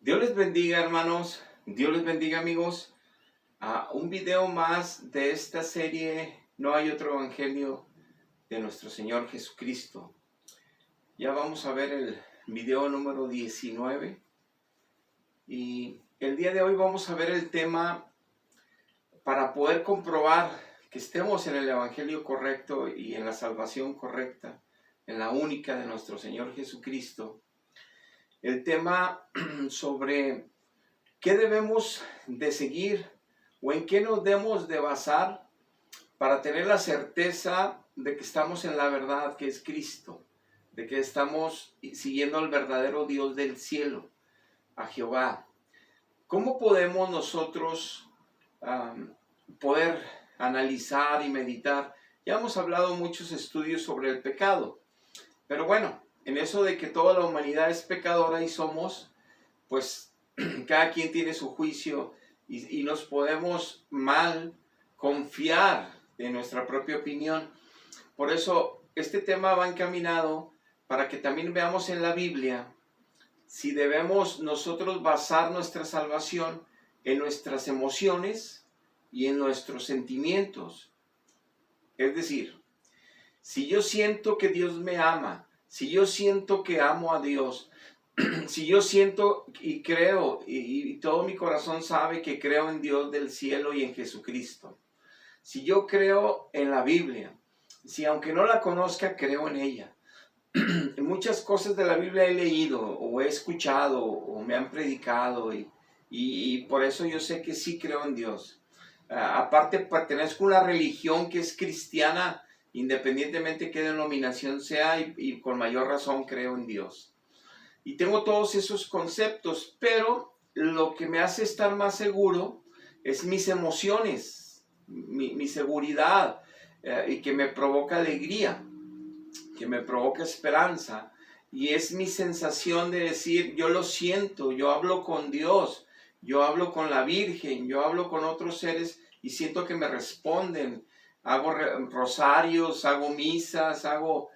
Dios les bendiga, hermanos. Dios les bendiga, amigos. A un video más de esta serie, No hay otro evangelio de nuestro Señor Jesucristo. Ya vamos a ver el video número 19. Y el día de hoy vamos a ver el tema para poder comprobar que estemos en el evangelio correcto y en la salvación correcta, en la única de nuestro Señor Jesucristo. El tema sobre ¿qué debemos de seguir o en qué nos debemos de basar para tener la certeza de que estamos en la verdad que es Cristo? De que estamos siguiendo al verdadero Dios del cielo, a Jehová. ¿Cómo podemos nosotros poder analizar y meditar? Ya hemos hablado muchos estudios sobre el pecado, pero bueno, en eso de que toda la humanidad es pecadora y somos, pues cada quien tiene su juicio y nos podemos mal confiar en nuestra propia opinión. Por eso este tema va encaminado para que también veamos en la Biblia si debemos nosotros basar nuestra salvación en nuestras emociones y en nuestros sentimientos. Es decir, si yo siento que Dios me ama, si yo siento que amo a Dios, si yo siento y creo y todo mi corazón sabe que creo en Dios del cielo y en Jesucristo, si yo creo en la Biblia, si aunque no la conozca, creo en ella. Muchas cosas de la Biblia he leído o he escuchado o me han predicado y por eso yo sé que sí creo en Dios. Aparte, pertenezco a una religión que es cristiana, independientemente qué denominación sea, y con mayor razón creo en Dios. Y tengo todos esos conceptos, pero lo que me hace estar más seguro es mis emociones, mi seguridad, y que me provoca alegría, que me provoca esperanza. Y es mi sensación de decir, yo lo siento, yo hablo con Dios, yo hablo con la Virgen, yo hablo con otros seres y siento que me responden. Hago rosarios, hago misas, hago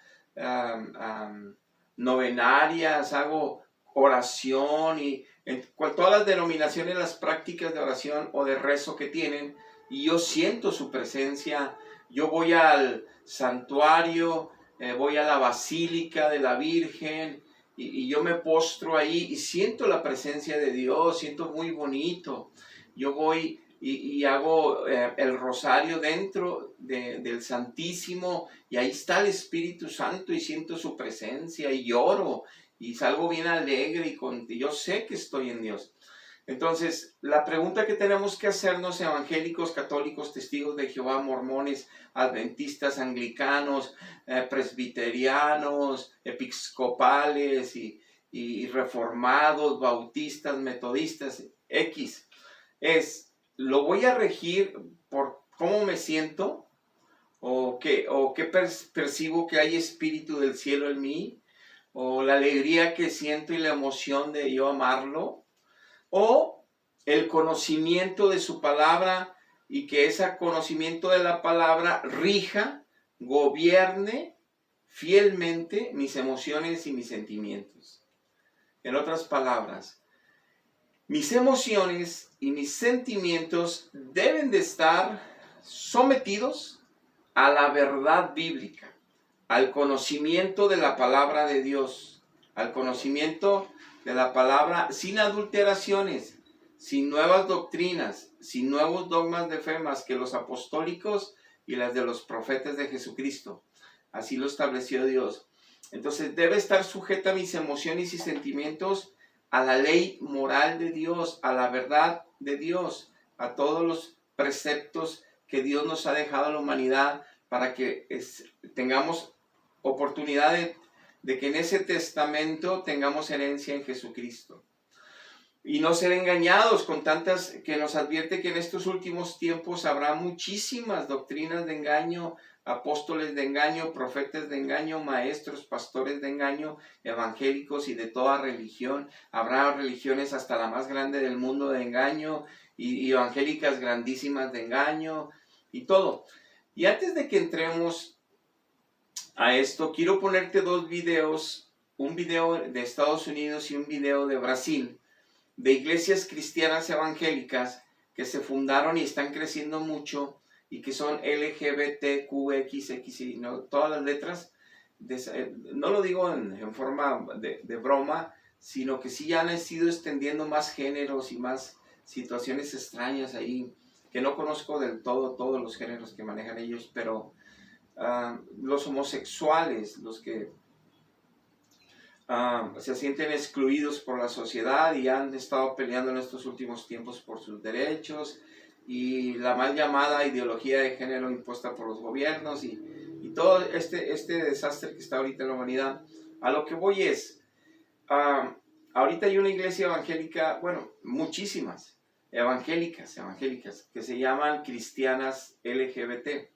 novenarias, hago oración y todas las denominaciones, las prácticas de oración o de rezo que tienen, y yo siento su presencia. Yo voy al santuario, voy a la basílica de la Virgen y yo me postro ahí y siento la presencia de Dios, siento muy bonito. Yo voy y hago el rosario dentro del Santísimo y ahí está el Espíritu Santo y siento su presencia y lloro y salgo bien alegre y yo sé que estoy en Dios. Entonces, la pregunta que tenemos que hacernos, evangélicos, católicos, testigos de Jehová, mormones, adventistas, anglicanos, presbiterianos, episcopales y reformados, bautistas, metodistas, X, es, ¿lo voy a regir por cómo me siento? ¿O qué percibo que hay espíritu del cielo en mí? ¿O la alegría que siento y la emoción de yo amarlo? ¿O el conocimiento de su palabra y que ese conocimiento de la palabra rija, gobierne fielmente mis emociones y mis sentimientos? En otras palabras, mis emociones y mis sentimientos deben de estar sometidos a la verdad bíblica, al conocimiento de la palabra de Dios, al conocimiento de la palabra sin adulteraciones, sin nuevas doctrinas, sin nuevos dogmas de fe más que los apostólicos y las de los profetas de Jesucristo. Así lo estableció Dios. Entonces debe estar sujeta a mis emociones y sentimientos a la ley moral de Dios, a la verdad de Dios, a todos los preceptos que Dios nos ha dejado a la humanidad para que tengamos oportunidad de que en ese testamento tengamos herencia en Jesucristo. Y no ser engañados con tantas, que nos advierte que en estos últimos tiempos habrá muchísimas doctrinas de engaño, apóstoles de engaño, profetas de engaño, maestros, pastores de engaño, evangélicos y de toda religión. Habrá religiones hasta la más grande del mundo de engaño y evangélicas grandísimas de engaño y todo. Y antes de que entremos a esto, quiero ponerte dos videos, un video de Estados Unidos y un video de Brasil, de iglesias cristianas evangélicas que se fundaron y están creciendo mucho y que son LGBTQXX, ¿no? Todas las letras, no lo digo en forma de broma, sino que sí ya han ido extendiendo más géneros y más situaciones extrañas ahí, que no conozco del todo todos los géneros que manejan ellos, pero los homosexuales, los que se sienten excluidos por la sociedad y han estado peleando en estos últimos tiempos por sus derechos, y la mal llamada ideología de género impuesta por los gobiernos y todo este desastre que está ahorita en la humanidad. A lo que voy es, ahorita hay una iglesia evangélica, bueno, muchísimas evangélicas, que se llaman cristianas LGBT,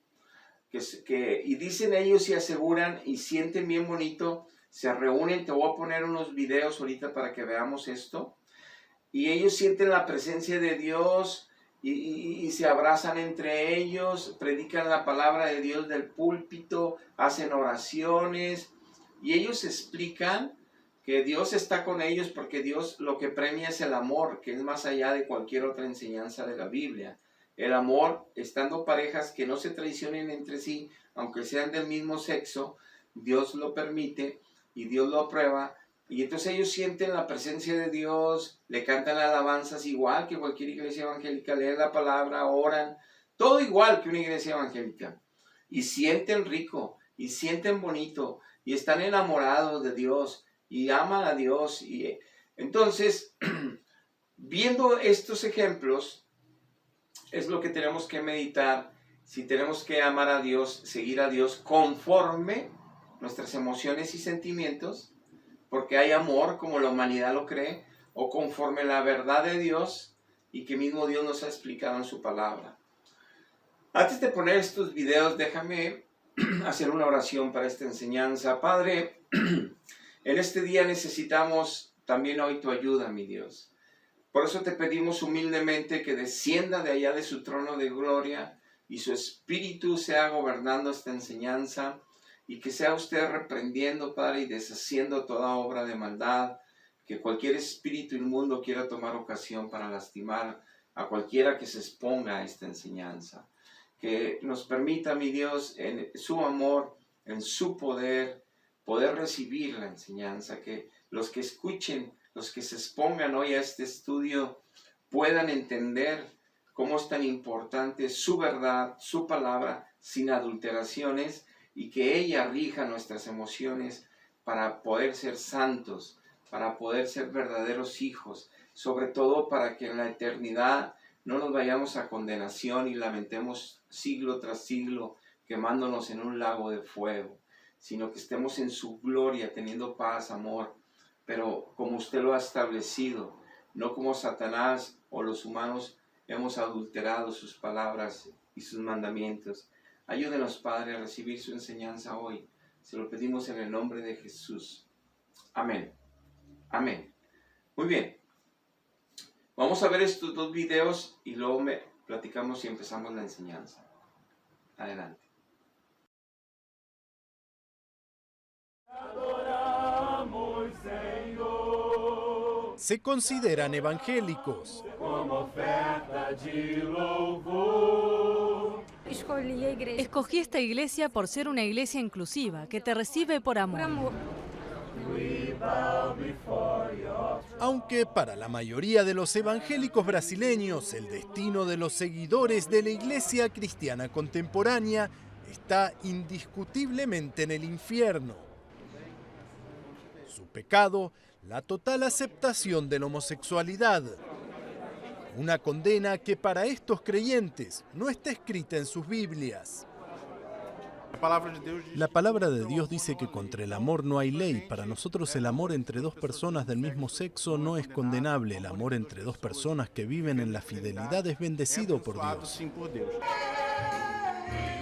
y dicen ellos y aseguran y sienten bien bonito, se reúnen, te voy a poner unos videos ahorita para que veamos esto, y ellos sienten la presencia de Dios y se abrazan entre ellos, predican la palabra de Dios del púlpito, hacen oraciones, y ellos explican que Dios está con ellos porque Dios lo que premia es el amor, que es más allá de cualquier otra enseñanza de la Biblia. El amor, estando parejas que no se traicionen entre sí, aunque sean del mismo sexo, Dios lo permite y Dios lo aprueba. Y entonces ellos sienten la presencia de Dios, le cantan alabanzas igual que cualquier iglesia evangélica, leen la palabra, oran, todo igual que una iglesia evangélica. Y sienten rico, y sienten bonito, y están enamorados de Dios, y aman a Dios. Y entonces, viendo estos ejemplos, es lo que tenemos que meditar, si tenemos que amar a Dios, seguir a Dios conforme nuestras emociones y sentimientos, porque hay amor como la humanidad lo cree, o conforme la verdad de Dios y que mismo Dios nos ha explicado en su palabra. Antes de poner estos videos, déjame hacer una oración para esta enseñanza. Padre, en este día necesitamos también hoy tu ayuda, mi Dios. Por eso te pedimos humildemente que descienda de allá de su trono de gloria y su Espíritu sea gobernando esta enseñanza, y que sea usted reprendiendo, Padre, y deshaciendo toda obra de maldad, que cualquier espíritu inmundo quiera tomar ocasión para lastimar a cualquiera que se exponga a esta enseñanza. Que nos permita, mi Dios, en su amor, en su poder recibir la enseñanza, que los que escuchen, los que se expongan hoy a este estudio, puedan entender cómo es tan importante su verdad, su palabra, sin adulteraciones, y que ella rija nuestras emociones para poder ser santos, para poder ser verdaderos hijos, sobre todo para que en la eternidad no nos vayamos a condenación y lamentemos siglo tras siglo quemándonos en un lago de fuego, sino que estemos en su gloria teniendo paz, amor, pero como usted lo ha establecido, no como Satanás o los humanos hemos adulterado sus palabras y sus mandamientos. Ayúdenos, Padre, a recibir su enseñanza hoy. Se lo pedimos en el nombre de Jesús. Amén. Amén. Muy bien. Vamos a ver estos dos videos y luego platicamos y empezamos la enseñanza. Adelante. Se consideran evangélicos. Como oferta de louvor. Escogí esta iglesia por ser una iglesia inclusiva, que te recibe por amor. Aunque para la mayoría de los evangélicos brasileños, el destino de los seguidores de la iglesia cristiana contemporánea está indiscutiblemente en el infierno. Su pecado, la total aceptación de la homosexualidad. Una condena que para estos creyentes no está escrita en sus Biblias. La palabra de Dios dice que contra el amor no hay ley. Para nosotros el amor entre dos personas del mismo sexo no es condenable. El amor entre dos personas que viven en la fidelidad es bendecido por Dios.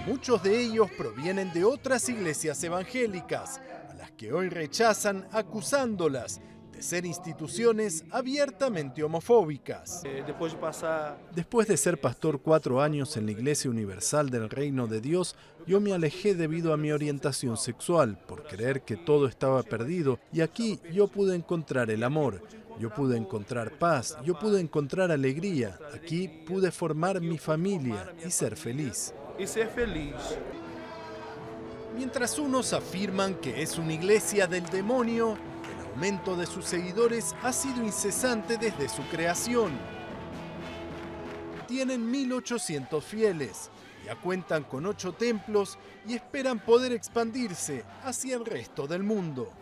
Muchos de ellos provienen de otras iglesias evangélicas, a las que hoy rechazan acusándolas de ser instituciones abiertamente homofóbicas. Después de ser pastor 4 años en la Iglesia Universal del Reino de Dios, yo me alejé debido a mi orientación sexual, por creer que todo estaba perdido, y aquí yo pude encontrar el amor. Yo pude encontrar paz, yo pude encontrar alegría. Aquí pude formar mi familia y ser feliz. Mientras unos afirman que es una iglesia del demonio, el aumento de sus seguidores ha sido incesante desde su creación. Tienen 1.800 fieles, ya cuentan con 8 templos y esperan poder expandirse hacia el resto del mundo.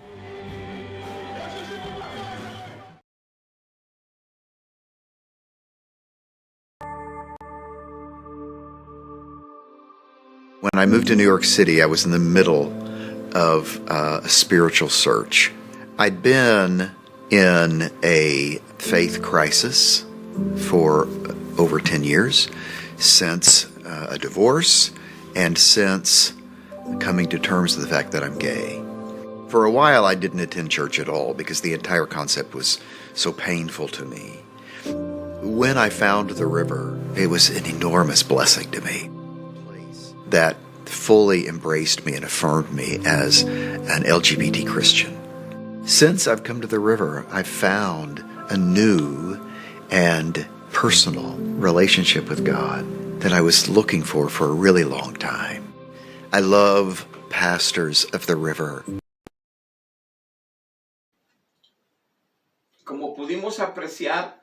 When I moved to New York City, I was in the middle of a spiritual search. I'd been in a faith crisis for over 10 years, since a divorce and since coming to terms with the fact that I'm gay. For a while, I didn't attend church at all because the entire concept was so painful to me. When I found the river, it was an enormous blessing to me that fully embraced me and affirmed me as an LGBT Christian. Since I've come to the river, I've found a new and personal relationship with God that I was looking for a really long time. I love pastors of the river. Como pudimos apreciar,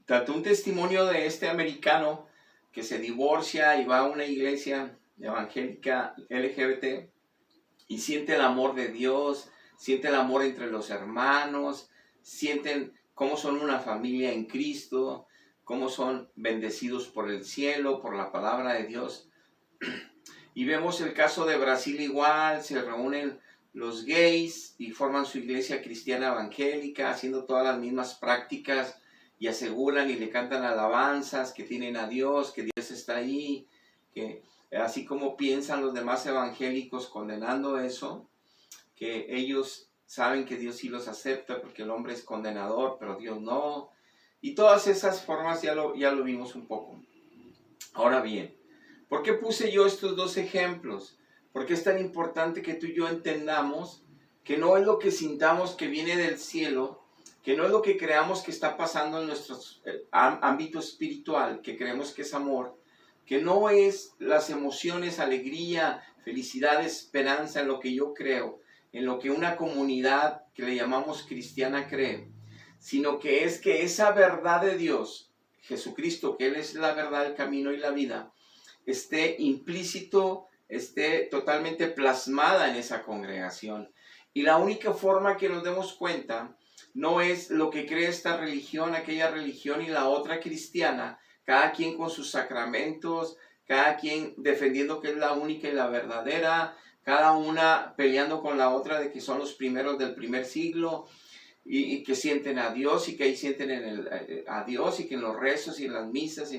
tanto un testimonio de este americano que se divorcia y va a una iglesia evangélica LGBT y siente el amor de Dios, siente el amor entre los hermanos, sienten cómo son una familia en Cristo, cómo son bendecidos por el cielo, por la palabra de Dios. Y vemos el caso de Brasil igual, se reúnen los gays y forman su iglesia cristiana evangélica, haciendo todas las mismas prácticas, y aseguran y le cantan alabanzas que tienen a Dios, que Dios está ahí, que así como piensan los demás evangélicos condenando eso, que ellos saben que Dios sí los acepta porque el hombre es condenador, pero Dios no. Y todas esas formas ya lo vimos un poco. Ahora bien, ¿por qué puse yo estos dos ejemplos? Porque es tan importante que tú y yo entendamos que no es lo que sintamos que viene del cielo, que no es lo que creamos que está pasando en nuestro ámbito espiritual, que creemos que es amor, que no es las emociones, alegría, felicidad, esperanza en lo que yo creo, en lo que una comunidad que le llamamos cristiana cree, sino que es que esa verdad de Dios, Jesucristo, que Él es la verdad, el camino y la vida, esté implícito, esté totalmente plasmada en esa congregación. Y la única forma que nos demos cuenta no es lo que cree esta religión, aquella religión y la otra cristiana, cada quien con sus sacramentos, cada quien defendiendo que es la única y la verdadera, cada una peleando con la otra de que son los primeros del primer siglo y que sienten a Dios y que ahí sienten a Dios y que en los rezos y en las misas.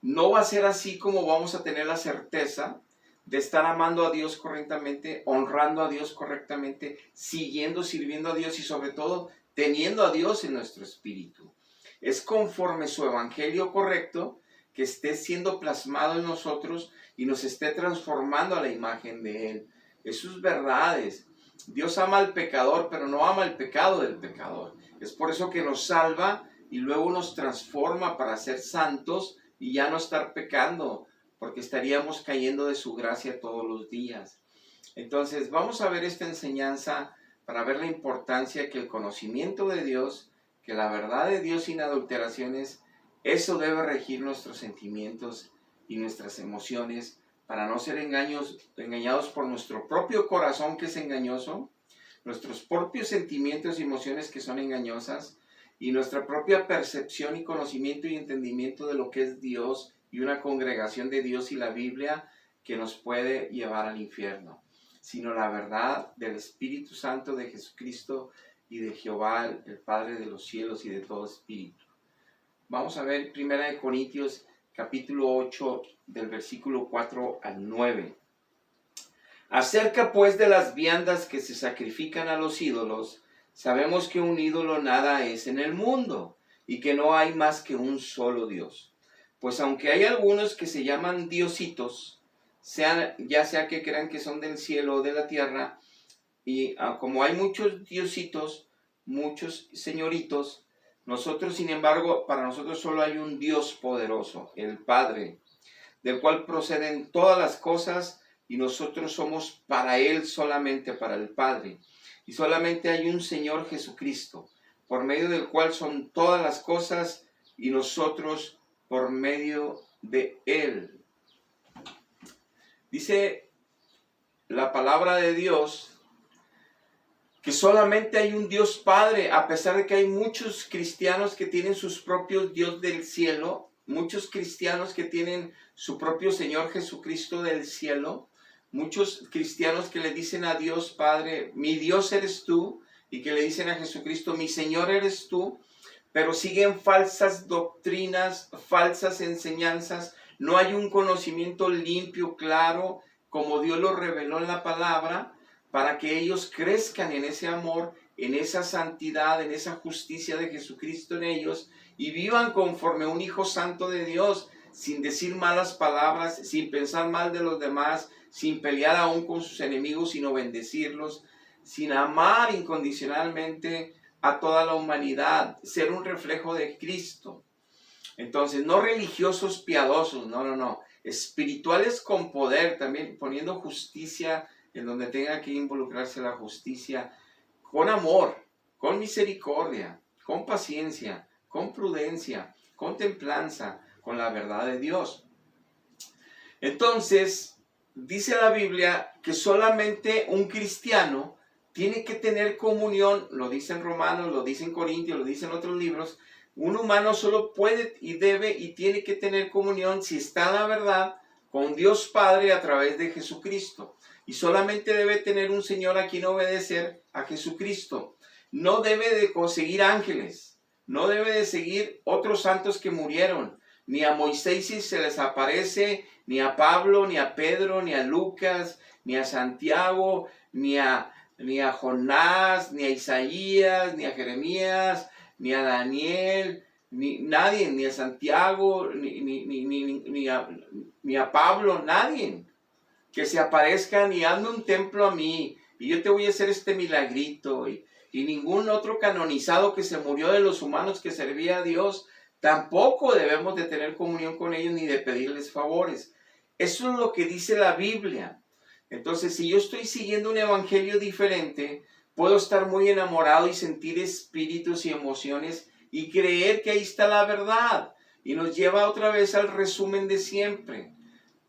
No va a ser así como vamos a tener la certeza de estar amando a Dios correctamente, honrando a Dios correctamente, siguiendo, sirviendo a Dios y sobre todo teniendo a Dios en nuestro espíritu. Es conforme su evangelio correcto que esté siendo plasmado en nosotros y nos esté transformando a la imagen de Él. Es sus verdades. Dios ama al pecador, pero no ama el pecado del pecador. Es por eso que nos salva y luego nos transforma para ser santos y ya no estar pecando, porque estaríamos cayendo de su gracia todos los días. Entonces, vamos a ver esta enseñanza para ver la importancia que el conocimiento de Dios, que la verdad de Dios sin adulteraciones, eso debe regir nuestros sentimientos y nuestras emociones para no ser engañados por nuestro propio corazón que es engañoso, nuestros propios sentimientos y emociones que son engañosas y nuestra propia percepción y conocimiento y entendimiento de lo que es Dios y una congregación de Dios y la Biblia que nos puede llevar al infierno, sino la verdad del Espíritu Santo de Jesucristo y de Jehová, el Padre de los cielos y de todo espíritu. Vamos a ver 1 Corintios capítulo 8 del versículo 4 al 9. Acerca pues de las viandas que se sacrifican a los ídolos, sabemos que un ídolo nada es en el mundo y que no hay más que un solo Dios. Pues aunque hay algunos que se llaman diositos, ya sea que crean que son del cielo o de la tierra, y como hay muchos diositos, muchos señoritos. Nosotros, sin embargo, para nosotros solo hay un Dios poderoso, el Padre, del cual proceden todas las cosas, y nosotros somos para Él solamente, para el Padre. Y solamente hay un Señor Jesucristo, por medio del cual son todas las cosas, y nosotros por medio de Él. Dice la palabra de Dios que solamente hay un Dios Padre, a pesar de que hay muchos cristianos que tienen sus propios Dios del cielo, muchos cristianos que tienen su propio Señor Jesucristo del cielo, muchos cristianos que le dicen a Dios Padre, mi Dios eres tú, y que le dicen a Jesucristo, mi Señor eres tú, pero siguen falsas doctrinas, falsas enseñanzas. No hay un conocimiento limpio, claro, como Dios lo reveló en la palabra, para que ellos crezcan en ese amor, en esa santidad, en esa justicia de Jesucristo en ellos, y vivan conforme un hijo santo de Dios, sin decir malas palabras, sin pensar mal de los demás, sin pelear aún con sus enemigos, sino bendecirlos, sin amar incondicionalmente a toda la humanidad, ser un reflejo de Cristo. Entonces, no religiosos piadosos, no, espirituales con poder, también poniendo justicia en donde tenga que involucrarse la justicia, con amor, con misericordia, con paciencia, con prudencia, con templanza, con la verdad de Dios. Entonces, dice la Biblia que solamente un cristiano tiene que tener comunión, lo dice en Romanos, lo dice en Corintios, lo dice en otros libros. Un humano solo puede y debe y tiene que tener comunión, si está en la verdad, con Dios Padre a través de Jesucristo. Y solamente debe tener un Señor a quien obedecer, a Jesucristo. No debe de conseguir ángeles, no debe de seguir otros santos que murieron, ni a Moisés si se les aparece, ni a Pablo, ni a Pedro, ni a Lucas, ni a Santiago, ni a Jonás, ni a Isaías, ni a Jeremías, ni a Daniel, ni nadie, ni a Santiago, ni a Pablo, nadie. Que se aparezcan y hazme un templo a mí, y yo te voy a hacer este milagrito, y ningún otro canonizado que se murió de los humanos que servía a Dios, tampoco debemos de tener comunión con ellos ni de pedirles favores. Eso es lo que dice la Biblia. Entonces, si yo estoy siguiendo un evangelio diferente, puedo estar muy enamorado y sentir espíritus y emociones y creer que ahí está la verdad. Y nos lleva otra vez al resumen de siempre.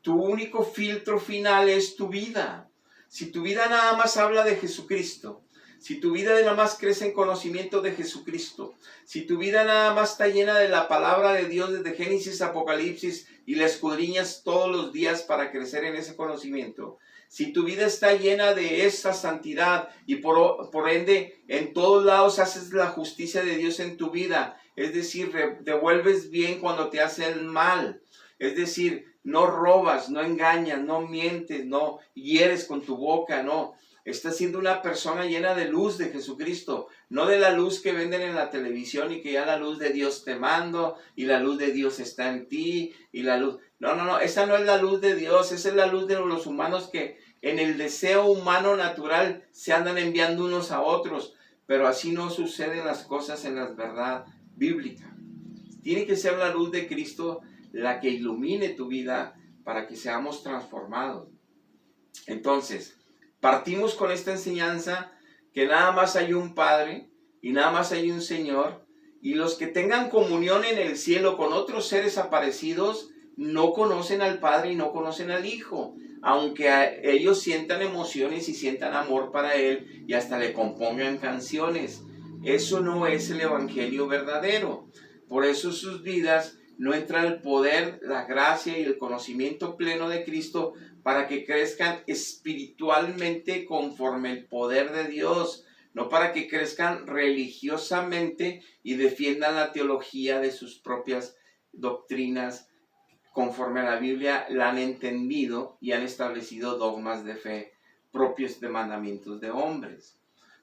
Tu único filtro final es tu vida. Si tu vida nada más habla de Jesucristo, si tu vida nada más crece en conocimiento de Jesucristo, si tu vida nada más está llena de la palabra de Dios desde Génesis a Apocalipsis y la escudriñas todos los días para crecer en ese conocimiento, si tu vida está llena de esa santidad y por ende en todos lados haces la justicia de Dios en tu vida, es decir, devuelves bien cuando te hacen mal, es decir, no robas, no engañas, no mientes, no hieres con tu boca, no. Estás siendo una persona llena de luz de Jesucristo, no de la luz que venden en la televisión y que ya la luz de Dios te mando y la luz de Dios está en ti y la luz... No, esa no es la luz de Dios, esa es la luz de los humanos que en el deseo humano natural se andan enviando unos a otros, pero así no suceden las cosas en la verdad bíblica. Tiene que ser la luz de Cristo la que ilumine tu vida para que seamos transformados. Entonces, partimos con esta enseñanza que nada más hay un Padre y nada más hay un Señor, y los que tengan comunión en el cielo con otros seres aparecidos no conocen al Padre y no conocen al Hijo, aunque ellos sientan emociones y sientan amor para Él y hasta le compongan canciones. Eso no es el evangelio verdadero. Por eso sus vidas no entra el poder, la gracia y el conocimiento pleno de Cristo para que crezcan espiritualmente conforme el poder de Dios, no para que crezcan religiosamente y defiendan la teología de sus propias doctrinas conforme a la Biblia la han entendido y han establecido dogmas de fe propios de mandamientos de hombres.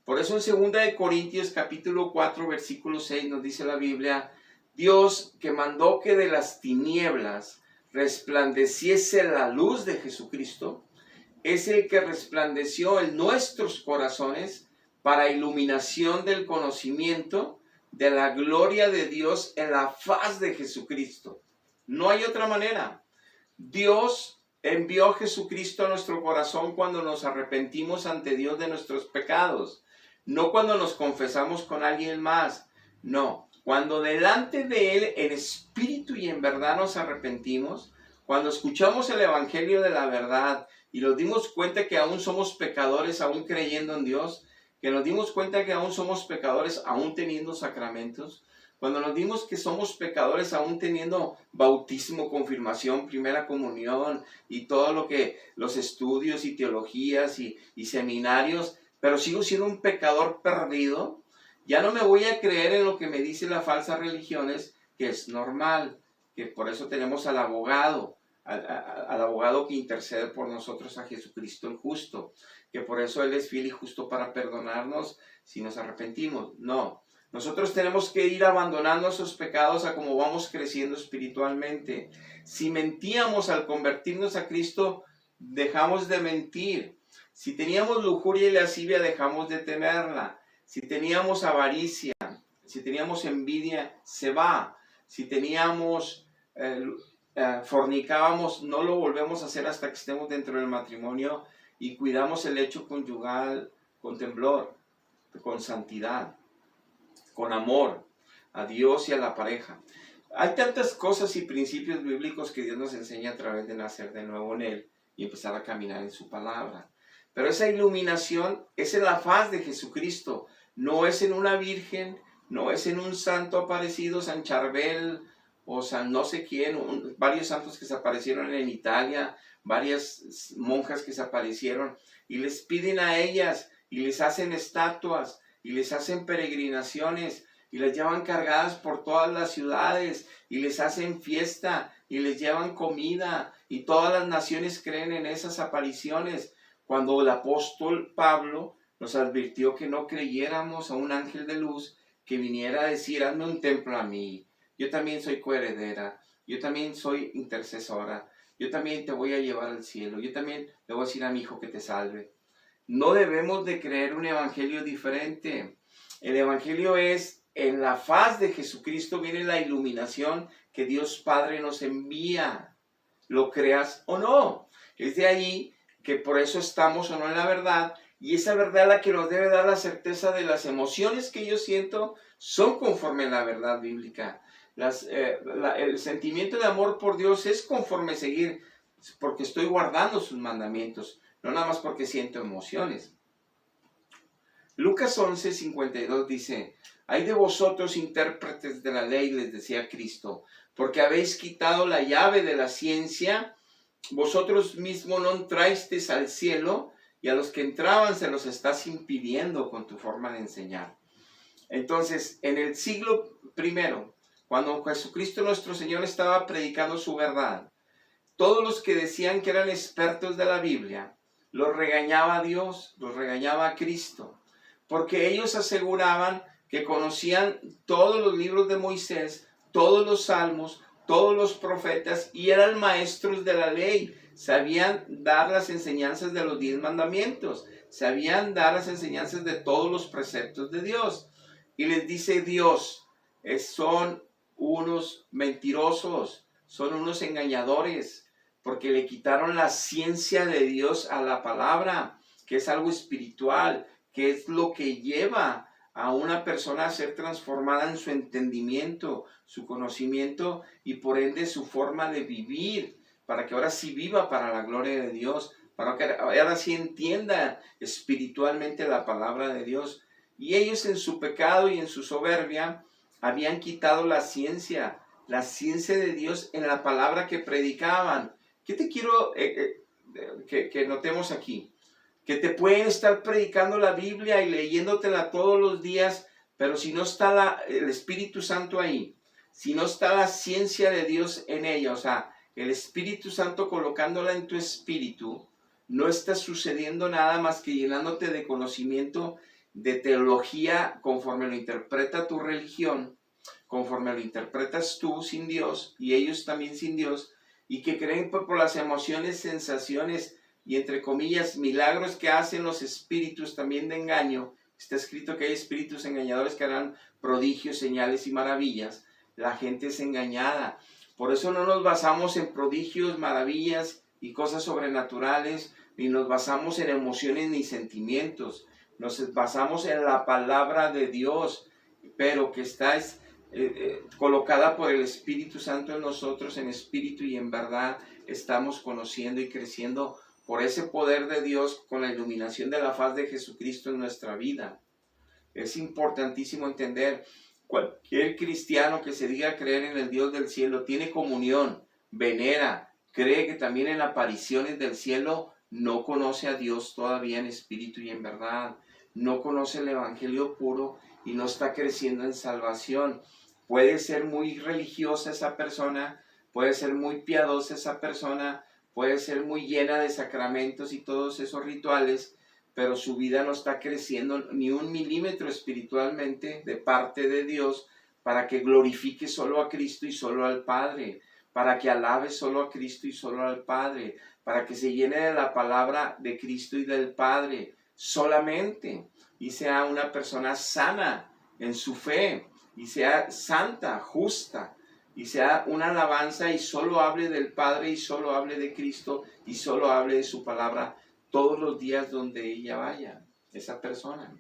Por eso en 2 Corintios capítulo 4 versículo 6 nos dice la Biblia: Dios, que mandó que de las tinieblas resplandeciese la luz de Jesucristo, es el que resplandeció en nuestros corazones para iluminación del conocimiento de la gloria de Dios en la faz de Jesucristo. No hay otra manera. Dios envió a Jesucristo a nuestro corazón cuando nos arrepentimos ante Dios de nuestros pecados. No cuando nos confesamos con alguien más. No, cuando delante de Él en espíritu y en verdad nos arrepentimos, cuando escuchamos el evangelio de la verdad y nos dimos cuenta que aún somos pecadores, aún creyendo en Dios, que nos dimos cuenta que aún somos pecadores, aún teniendo sacramentos, cuando nos dimos que somos pecadores, aún teniendo bautismo, confirmación, primera comunión y todo lo que los estudios y teologías y seminarios, pero sigo siendo un pecador perdido, ya no me voy a creer en lo que me dicen las falsas religiones, que es normal, que por eso tenemos al abogado que intercede por nosotros, a Jesucristo el justo, que por eso Él es fiel y justo para perdonarnos si nos arrepentimos. No, nosotros tenemos que ir abandonando esos pecados a como vamos creciendo espiritualmente. Si mentíamos al convertirnos a Cristo, dejamos de mentir. Si teníamos lujuria y lascivia, dejamos de tenerla. Si teníamos avaricia, si teníamos envidia, se va. Si teníamos, fornicábamos, no lo volvemos a hacer hasta que estemos dentro del matrimonio y cuidamos el hecho conyugal con temblor, con santidad, con amor a Dios y a la pareja. Hay tantas cosas y principios bíblicos que Dios nos enseña a través de nacer de nuevo en Él y empezar a caminar en su palabra. Pero esa iluminación es en la faz de Jesucristo, no es en una virgen, no es en un santo aparecido, San Charbel o San no sé quién, varios santos que se aparecieron en Italia, varias monjas que se aparecieron y les piden a ellas y les hacen estatuas y les hacen peregrinaciones y las llevan cargadas por todas las ciudades y les hacen fiesta y les llevan comida y todas las naciones creen en esas apariciones. Cuando el apóstol Pablo nos advirtió que no creyéramos a un ángel de luz que viniera a decir, hazme un templo a mí, yo también soy coheredera, yo también soy intercesora, yo también te voy a llevar al cielo, yo también le voy a decir a mi hijo que te salve. No debemos de creer un evangelio diferente. El evangelio es, en la faz de Jesucristo viene la iluminación que Dios Padre nos envía, lo creas o no. Es de ahí que por eso estamos o no en la verdad, y esa verdad es la que nos debe dar la certeza de las emociones que yo siento son conforme a la verdad bíblica. El sentimiento de amor por Dios es conforme seguir, porque estoy guardando sus mandamientos, no nada más porque siento emociones. Lucas 11:52 dice, hay de vosotros intérpretes de la ley, les decía Cristo, porque habéis quitado la llave de la ciencia. Vosotros mismos no entrasteis al cielo y a los que entraban se los estás impidiendo con tu forma de enseñar. Entonces, en el siglo I, cuando Jesucristo nuestro Señor estaba predicando su verdad, todos los que decían que eran expertos de la Biblia, los regañaba a Dios, los regañaba a Cristo, porque ellos aseguraban que conocían todos los libros de Moisés, todos los salmos, todos los profetas y eran maestros de la ley, sabían dar las enseñanzas de los 10 mandamientos, sabían dar las enseñanzas de todos los preceptos de Dios. Y les dice Dios, son unos mentirosos, son unos engañadores, porque le quitaron la ciencia de Dios a la palabra, que es algo espiritual, que es lo que lleva a una persona a ser transformada en su entendimiento, su conocimiento y por ende su forma de vivir, para que ahora sí viva para la gloria de Dios, para que ahora sí entienda espiritualmente la palabra de Dios. Y ellos en su pecado y en su soberbia habían quitado la ciencia de Dios en la palabra que predicaban. ¿Qué te quiero que notemos aquí? Que te pueden estar predicando la Biblia y leyéndotela todos los días, pero si no está el Espíritu Santo ahí, si no está la ciencia de Dios en ella, o sea, el Espíritu Santo colocándola en tu espíritu, no está sucediendo nada más que llenándote de conocimiento, de teología, conforme lo interpreta tu religión, conforme lo interpretas tú sin Dios y ellos también sin Dios, y que creen por las emociones, sensaciones y entre comillas milagros que hacen los espíritus también de engaño, Está escrito que hay espíritus engañadores que harán prodigios, señales y maravillas. La gente es engañada. Por eso no nos basamos en prodigios, maravillas y cosas sobrenaturales, ni nos basamos en emociones ni sentimientos. Nos basamos en la palabra de Dios, pero que está colocada por el Espíritu Santo en nosotros, en espíritu y en verdad. Estamos conociendo y creciendo por ese poder de Dios con la iluminación de la faz de Jesucristo en nuestra vida. Es importantísimo entender, cualquier cristiano que se diga creer en el Dios del cielo tiene comunión, venera, cree que también en apariciones del cielo, no conoce a Dios todavía en espíritu y en verdad. No conoce el evangelio puro y no está creciendo en salvación. Puede ser muy religiosa esa persona, puede ser muy piadosa esa persona, puede ser muy llena de sacramentos y todos esos rituales, pero su vida no está creciendo ni un milímetro espiritualmente de parte de Dios para que glorifique solo a Cristo y solo al Padre, para que alabe solo a Cristo y solo al Padre, para que se llene de la palabra de Cristo y del Padre solamente, y sea una persona sana en su fe, y sea santa, justa, y sea una alabanza y solo hable del Padre y solo hable de Cristo y solo hable de su palabra todos los días donde ella vaya, esa persona.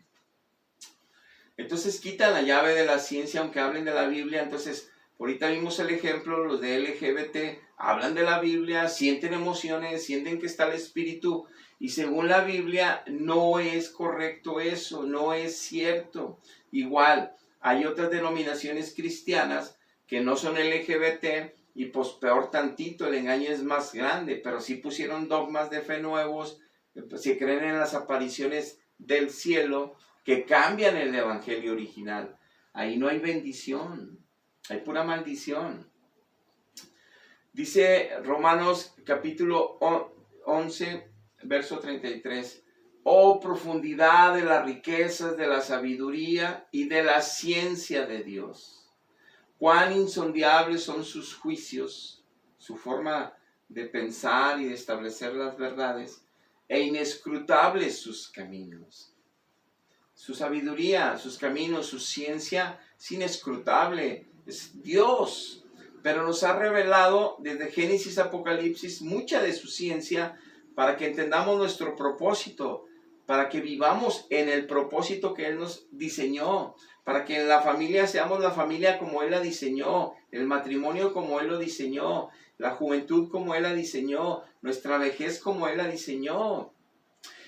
Entonces quitan la llave de la ciencia aunque hablen de la Biblia. Entonces ahorita vimos el ejemplo, los de LGBT hablan de la Biblia, sienten emociones, sienten que está el Espíritu, y según la Biblia no es correcto eso, no es cierto. Igual hay otras denominaciones cristianas que no son LGBT y pues peor tantito, el engaño es más grande, pero sí pusieron dogmas de fe nuevos, se creen en las apariciones del cielo que cambian el evangelio original. Ahí no hay bendición, hay pura maldición. Dice Romanos capítulo 11, verso 33. Oh, profundidad de las riquezas, de la sabiduría y de la ciencia de Dios. Cuán insondables son sus juicios, su forma de pensar y de establecer las verdades, e inescrutables sus caminos. Su sabiduría, sus caminos, su ciencia es inescrutable, es Dios. Pero nos ha revelado desde Génesis a Apocalipsis mucha de su ciencia para que entendamos nuestro propósito, para que vivamos en el propósito que Él nos diseñó, para que en la familia seamos la familia como Él la diseñó, el matrimonio como Él lo diseñó, la juventud como Él la diseñó, nuestra vejez como Él la diseñó,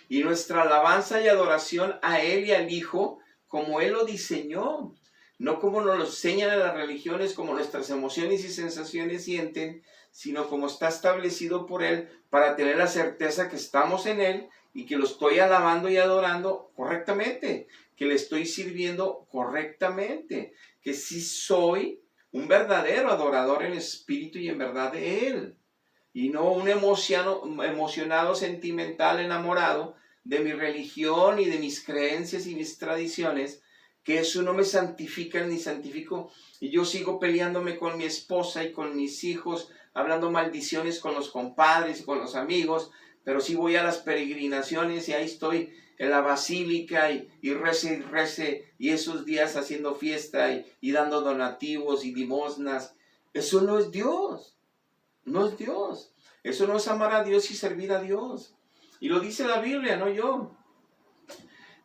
y nuestra alabanza y adoración a Él y al Hijo como Él lo diseñó, no como nos lo enseñan en las religiones, como nuestras emociones y sensaciones sienten, sino como está establecido por Él, para tener la certeza que estamos en Él y que lo estoy alabando y adorando correctamente, que le estoy sirviendo correctamente, que sí soy un verdadero adorador en espíritu y en verdad de Él, y no un emocionado, sentimental, enamorado de mi religión y de mis creencias y mis tradiciones, que eso no me santifica ni santifico, y yo sigo peleándome con mi esposa y con mis hijos, hablando maldiciones con los compadres y con los amigos, pero sí voy a las peregrinaciones y ahí estoy en la basílica y rece, y esos días haciendo fiesta y dando donativos y limosnas. Eso no es Dios, no es Dios. Eso no es amar a Dios y servir a Dios. Y lo dice la Biblia, no yo.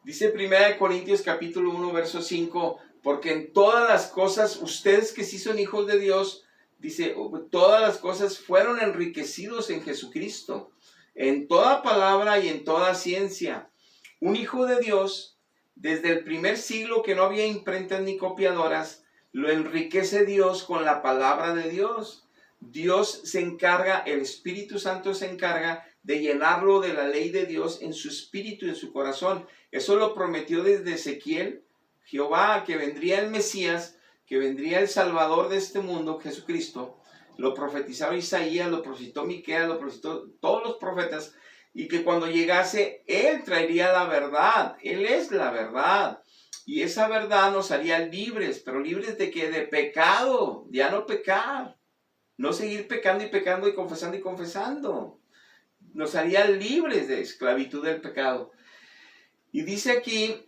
Dice 1 Corintios capítulo 1, verso 5, porque en todas las cosas, ustedes que sí son hijos de Dios, dice, todas las cosas fueron enriquecidos en Jesucristo, en toda palabra y en toda ciencia. Un hijo de Dios, desde el primer siglo que no había imprentas ni copiadoras, lo enriquece Dios con la palabra de Dios. Dios se encarga, el Espíritu Santo se encarga de llenarlo de la ley de Dios en su espíritu, en su corazón. Eso lo prometió desde Ezequiel, Jehová, que vendría el Mesías, que vendría el Salvador de este mundo, Jesucristo. Lo profetizaba Isaías, lo profetizó Miqueas, lo profetizó todos los profetas, y que cuando llegase, Él traería la verdad. Él es la verdad. Y esa verdad nos haría libres, pero libres de qué? De pecado, ya no pecar. No seguir pecando y confesando y confesando. Nos haría libres de esclavitud del pecado. Y dice aquí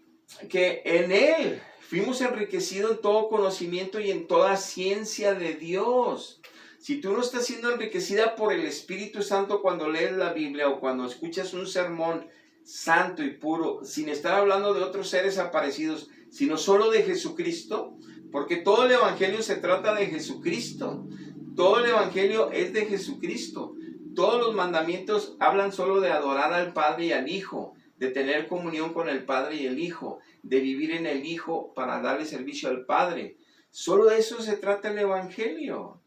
que en Él fuimos enriquecidos en todo conocimiento y en toda ciencia de Dios. Si tú no estás siendo enriquecida por el Espíritu Santo cuando lees la Biblia o cuando escuchas un sermón santo y puro, sin estar hablando de otros seres aparecidos, sino solo de Jesucristo, porque todo el Evangelio se trata de Jesucristo. Todo el Evangelio es de Jesucristo. Todos los mandamientos hablan solo de adorar al Padre y al Hijo, de tener comunión con el Padre y el Hijo, de vivir en el Hijo para darle servicio al Padre. Solo de eso se trata el Evangelio.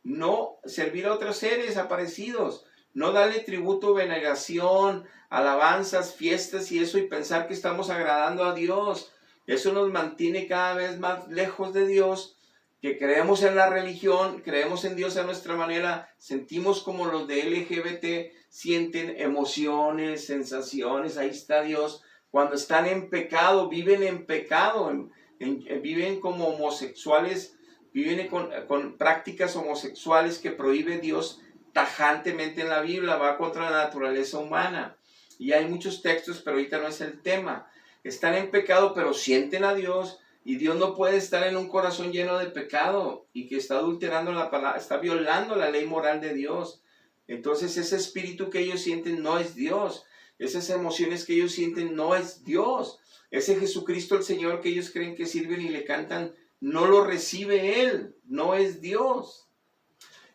No servir a otros seres aparecidos, no darle tributo, veneración, alabanzas, fiestas y eso y pensar que estamos agradando a Dios. Eso nos mantiene cada vez más lejos de Dios, que creemos en la religión, creemos en Dios a nuestra manera, sentimos como los de LGBT, sienten emociones, sensaciones, ahí está Dios. Cuando están en pecado, viven en pecado, viven como homosexuales, viven con prácticas homosexuales que prohíbe Dios tajantemente en la Biblia, va contra la naturaleza humana. Y hay muchos textos, pero ahorita no es el tema. Están en pecado, pero sienten a Dios, y Dios no puede estar en un corazón lleno de pecado y que está adulterando la palabra, está violando la ley moral de Dios. Entonces ese espíritu que ellos sienten no es Dios. Esas emociones que ellos sienten no es Dios. Ese Jesucristo el Señor que ellos creen que sirven y le cantan, no lo recibe Él, no es Dios.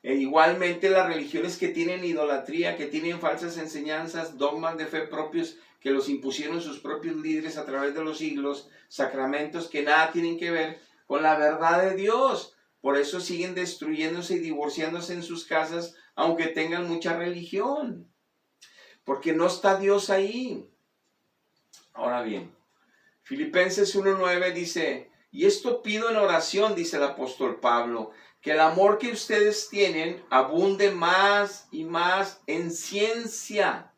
E igualmente las religiones que tienen idolatría, que tienen falsas enseñanzas, dogmas de fe propios que los impusieron sus propios líderes a través de los siglos, sacramentos que nada tienen que ver con la verdad de Dios. Por eso siguen destruyéndose y divorciándose en sus casas, aunque tengan mucha religión. Porque no está Dios ahí. Ahora bien, Filipenses 1:9 dice, y esto pido en oración, dice el apóstol Pablo, que el amor que ustedes tienen abunde más y más en ciencia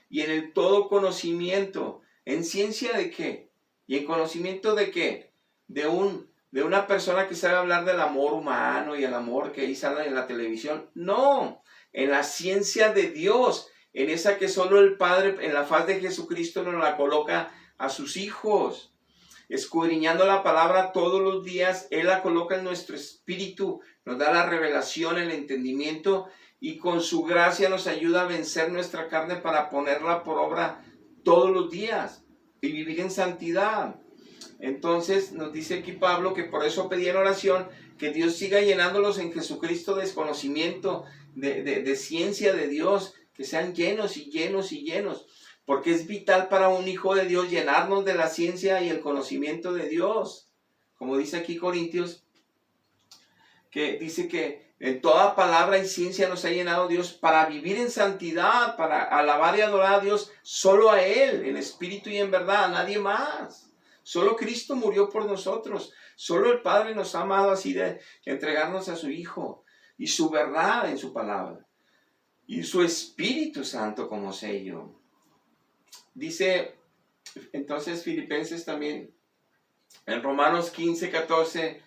y en el todo conocimiento. ¿En ciencia de qué? ¿Y en conocimiento de qué? De una persona que sabe hablar del amor humano y el amor que ahí sale en la televisión. No, en la ciencia de Dios, en esa que solo el Padre en la faz de Jesucristo nos la coloca a sus hijos. Escudriñando la palabra todos los días, Él la coloca en nuestro espíritu, nos da la revelación, el entendimiento y con su gracia nos ayuda a vencer nuestra carne para ponerla por obra todos los días y vivir en santidad. Entonces nos dice aquí Pablo que por eso pedí en oración que Dios siga llenándolos en Jesucristo de conocimiento, de ciencia de Dios, que sean llenos y llenos y llenos. Porque es vital para un hijo de Dios llenarnos de la ciencia y el conocimiento de Dios. Como dice aquí Corintios, que dice que en toda palabra y ciencia nos ha llenado Dios para vivir en santidad, para alabar y adorar a Dios, solo a Él, en espíritu y en verdad, a nadie más. Solo Cristo murió por nosotros. Solo el Padre nos ha amado así de entregarnos a su Hijo y su verdad en su palabra. Y su Espíritu Santo como sello. Dice entonces Filipenses también, en Romanos 15:14,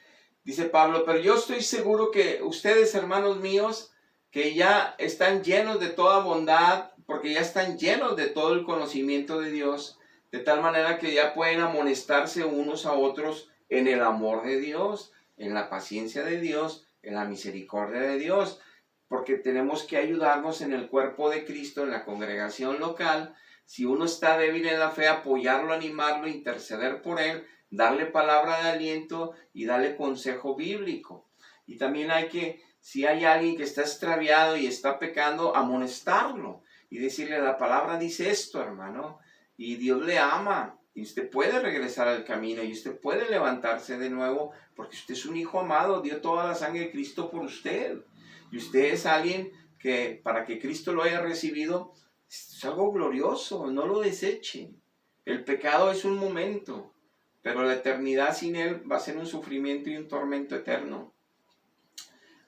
dice Pablo, pero yo estoy seguro que ustedes, hermanos míos, que ya están llenos de toda bondad, porque ya están llenos de todo el conocimiento de Dios, de tal manera que ya pueden amonestarse unos a otros en el amor de Dios, en la paciencia de Dios, en la misericordia de Dios, porque tenemos que ayudarnos en el cuerpo de Cristo, en la congregación local. Si uno está débil en la fe, apoyarlo, animarlo, interceder por él, darle palabra de aliento y darle consejo bíblico. Y también hay que, si hay alguien que está extraviado y está pecando, amonestarlo y decirle, la palabra dice esto, hermano, y Dios le ama. Y usted puede regresar al camino y usted puede levantarse de nuevo porque usted es un hijo amado, dio toda la sangre de Cristo por usted. Y usted es alguien que, para que Cristo lo haya recibido, es algo glorioso, no lo desechen. El pecado es un momento, pero la eternidad sin Él va a ser un sufrimiento y un tormento eterno.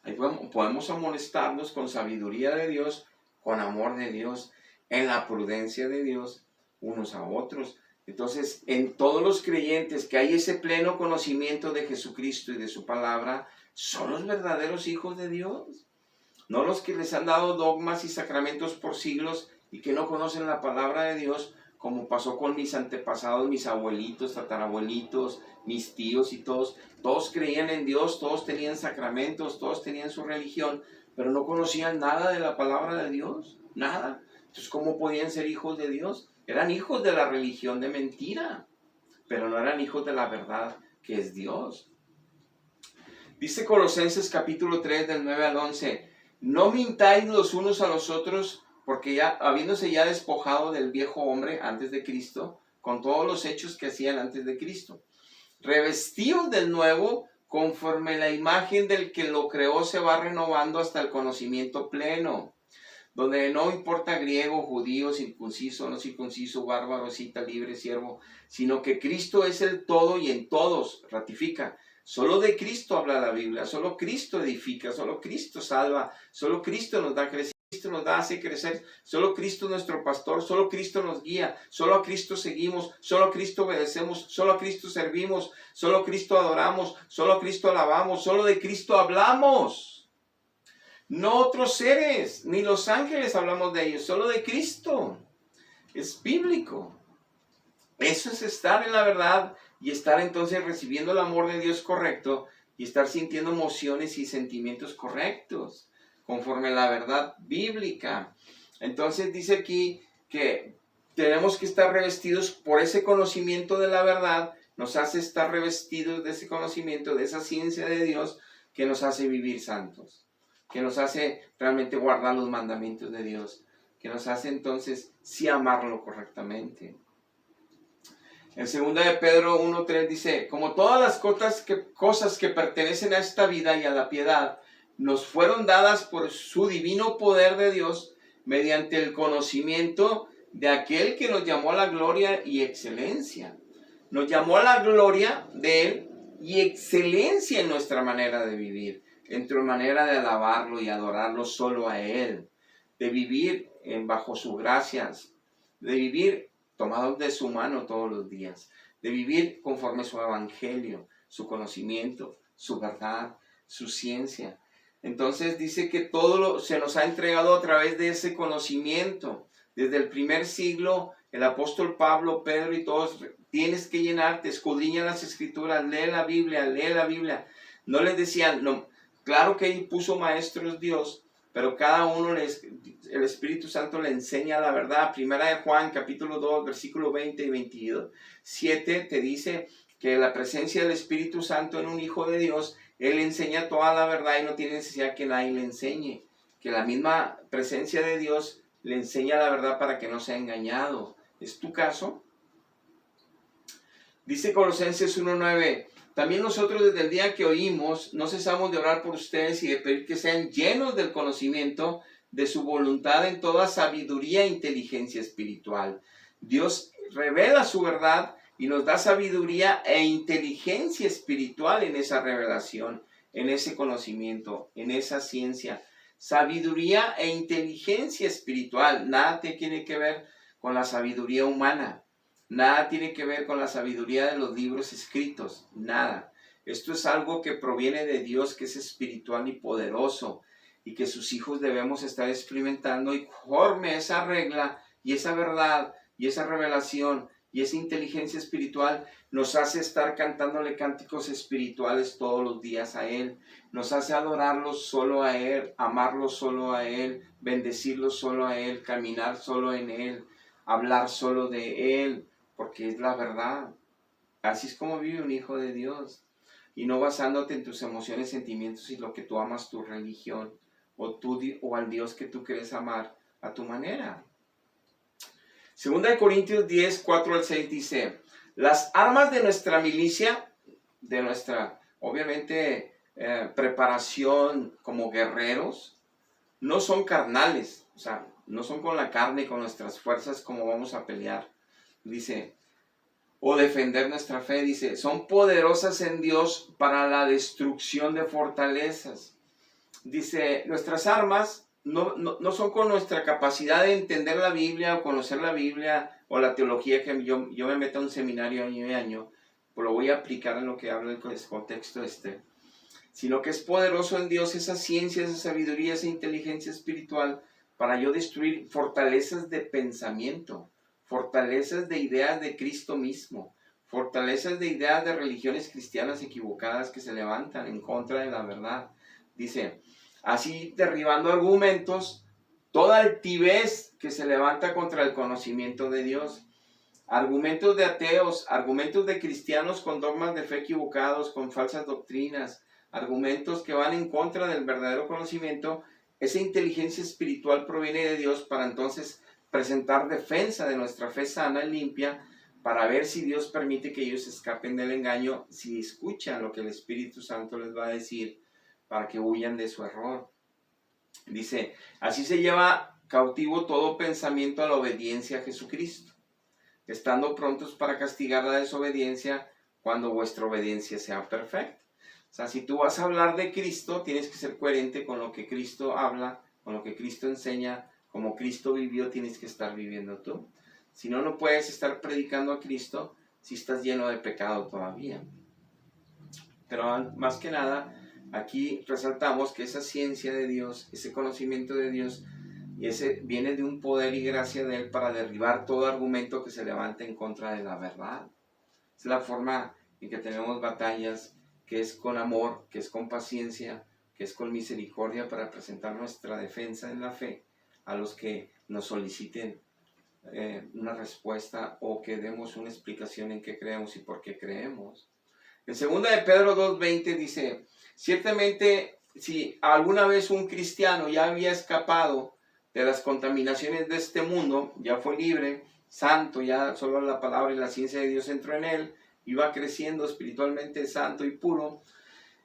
Ahí podemos amonestarnos con sabiduría de Dios, con amor de Dios, en la prudencia de Dios, unos a otros. Entonces, en todos los creyentes que hay ese pleno conocimiento de Jesucristo y de su palabra, son los verdaderos hijos de Dios. No los que les han dado dogmas y sacramentos por siglos y que no conocen la palabra de Dios, como pasó con mis antepasados, mis abuelitos, tatarabuelitos, mis tíos y todos creían en Dios, todos tenían sacramentos, todos tenían su religión, pero no conocían nada de la palabra de Dios, nada. Entonces, ¿cómo podían ser hijos de Dios? Eran hijos de la religión de mentira, pero no eran hijos de la verdad que es Dios. Dice Colosenses capítulo 3 del 9 al 11, no mintáis los unos a los otros, porque ya, habiéndose ya despojado del viejo hombre antes de Cristo, con todos los hechos que hacían antes de Cristo, revestidos del nuevo, conforme la imagen del que lo creó se va renovando hasta el conocimiento pleno, donde no importa griego, judío, circunciso, no circunciso, bárbaro, cita, libre, siervo, sino que Cristo es el todo y en todos, ratifica. Solo de Cristo habla la Biblia, solo Cristo edifica, solo Cristo salva, solo Cristo nos da crecimiento, Cristo nos da, hace crecer, solo Cristo es nuestro pastor, solo Cristo nos guía, solo a Cristo seguimos, solo a Cristo obedecemos, solo a Cristo servimos, solo a Cristo adoramos, solo a Cristo alabamos, solo de Cristo hablamos. No otros seres, ni los ángeles hablamos de ellos, solo de Cristo. Es bíblico. Eso es estar en la verdad y estar entonces recibiendo el amor de Dios correcto y estar sintiendo emociones y sentimientos correctos, conforme a la verdad bíblica. Entonces dice aquí que tenemos que estar revestidos por ese conocimiento de la verdad, nos hace estar revestidos de ese conocimiento, de esa ciencia de Dios que nos hace vivir santos, que nos hace realmente guardar los mandamientos de Dios, que nos hace entonces sí amarlo correctamente. En 2 de Pedro 1:3 dice, como todas las cosas que pertenecen a esta vida y a la piedad, nos fueron dadas por su divino poder de Dios, mediante el conocimiento de aquel que nos llamó a la gloria y excelencia. Nos llamó a la gloria de Él y excelencia en nuestra manera de vivir, en nuestra manera de alabarlo y adorarlo solo a Él, de vivir bajo sus gracias, de vivir tomados de su mano todos los días, de vivir conforme su evangelio, su conocimiento, su verdad, su ciencia. Entonces dice que todo se nos ha entregado a través de ese conocimiento. Desde el primer siglo, el apóstol Pablo, Pedro y todos, tienes que llenarte, escudriña las escrituras, lee la Biblia, lee la Biblia. No les decían, no, claro que Él puso maestros Dios, pero cada uno, el Espíritu Santo le enseña la verdad. Primera de Juan, capítulo 2, versículo 20 y 27, te dice que la presencia del Espíritu Santo en un hijo de Dios, Él enseña toda la verdad y no tiene necesidad que nadie le enseñe. Que la misma presencia de Dios le enseña la verdad para que no sea engañado. ¿Es tu caso? Dice Colosenses 1:9, también nosotros desde el día que oímos, no cesamos de orar por ustedes y de pedir que sean llenos del conocimiento de su voluntad en toda sabiduría e inteligencia espiritual. Dios revela su verdad y nos da sabiduría e inteligencia espiritual en esa revelación, en ese conocimiento, en esa ciencia. Sabiduría e inteligencia espiritual. Nada tiene que ver con la sabiduría humana. Nada tiene que ver con la sabiduría de los libros escritos. Nada. Esto es algo que proviene de Dios, que es espiritual y poderoso, y que sus hijos debemos estar experimentando, y conforme esa regla y esa verdad y esa revelación y esa inteligencia espiritual nos hace estar cantándole cánticos espirituales todos los días a Él, nos hace adorarlo solo a Él, amarlo solo a Él, bendecirlo solo a Él, caminar solo en Él, hablar solo de Él, porque es la verdad. Así es como vive un hijo de Dios, y no basándote en tus emociones, sentimientos y lo que tú amas, tu religión, o al Dios que tú quieres amar a tu manera. 2 Corintios 10, 4 al 6 dice, las armas de nuestra milicia, de nuestra, obviamente, preparación como guerreros, no son carnales, o sea, no son con la carne y con nuestras fuerzas como vamos a pelear, dice, o defender nuestra fe, dice, son poderosas en Dios para la destrucción de fortalezas. Dice, nuestras armas no son con nuestra capacidad de entender la Biblia o conocer la Biblia o la teología, que yo me meto a un seminario año y año, pues lo voy a aplicar en lo que habla el contexto sino que es poderoso en Dios esa ciencia, esa sabiduría, esa inteligencia espiritual para yo destruir fortalezas de pensamiento, fortalezas de ideas de Cristo mismo, fortalezas de ideas de religiones cristianas equivocadas que se levantan en contra de la verdad. Dice, así derribando argumentos, toda altivez que se levanta contra el conocimiento de Dios. Argumentos de ateos, argumentos de cristianos con dogmas de fe equivocados, con falsas doctrinas, argumentos que van en contra del verdadero conocimiento. Esa inteligencia espiritual proviene de Dios para entonces presentar defensa de nuestra fe sana y limpia, para ver si Dios permite que ellos escapen del engaño, si escuchan lo que el Espíritu Santo les va a decir, para que huyan de su error. Dice, así se lleva cautivo todo pensamiento a la obediencia a Jesucristo, estando prontos para castigar la desobediencia cuando vuestra obediencia sea perfecta. O sea, si tú vas a hablar de Cristo, tienes que ser coherente con lo que Cristo habla, con lo que Cristo enseña, como Cristo vivió, tienes que estar viviendo tú. Si no, no puedes estar predicando a Cristo si estás lleno de pecado todavía. Pero más que nada, aquí resaltamos que esa ciencia de Dios, ese conocimiento de Dios, y ese viene de un poder y gracia de Él para derribar todo argumento que se levante en contra de la verdad. Es la forma en que tenemos batallas, que es con amor, que es con paciencia, que es con misericordia, para presentar nuestra defensa en la fe a los que nos soliciten una respuesta o que demos una explicación en qué creemos y por qué creemos. En 2 de Pedro 2:20 dice, ciertamente si alguna vez un cristiano ya había escapado de las contaminaciones de este mundo, ya fue libre, santo, ya solo la palabra y la ciencia de Dios entró en él, iba creciendo espiritualmente santo y puro,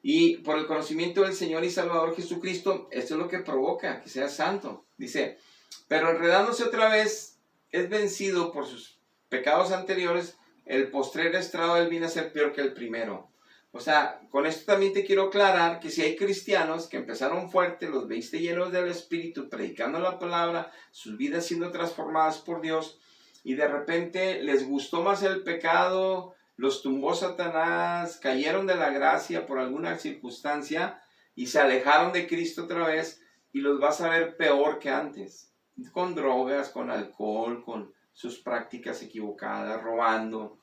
y por el conocimiento del Señor y Salvador Jesucristo, esto es lo que provoca que sea santo. Dice, pero enredándose otra vez, es vencido por sus pecados anteriores, el postrer estrado del viene a ser peor que el primero. O sea, con esto también te quiero aclarar que si hay cristianos que empezaron fuerte, los veiste llenos del Espíritu, predicando la palabra, sus vidas siendo transformadas por Dios, y de repente les gustó más el pecado, los tumbó Satanás, cayeron de la gracia por alguna circunstancia y se alejaron de Cristo otra vez, y los vas a ver peor que antes, con drogas, con alcohol, con sus prácticas equivocadas, robando.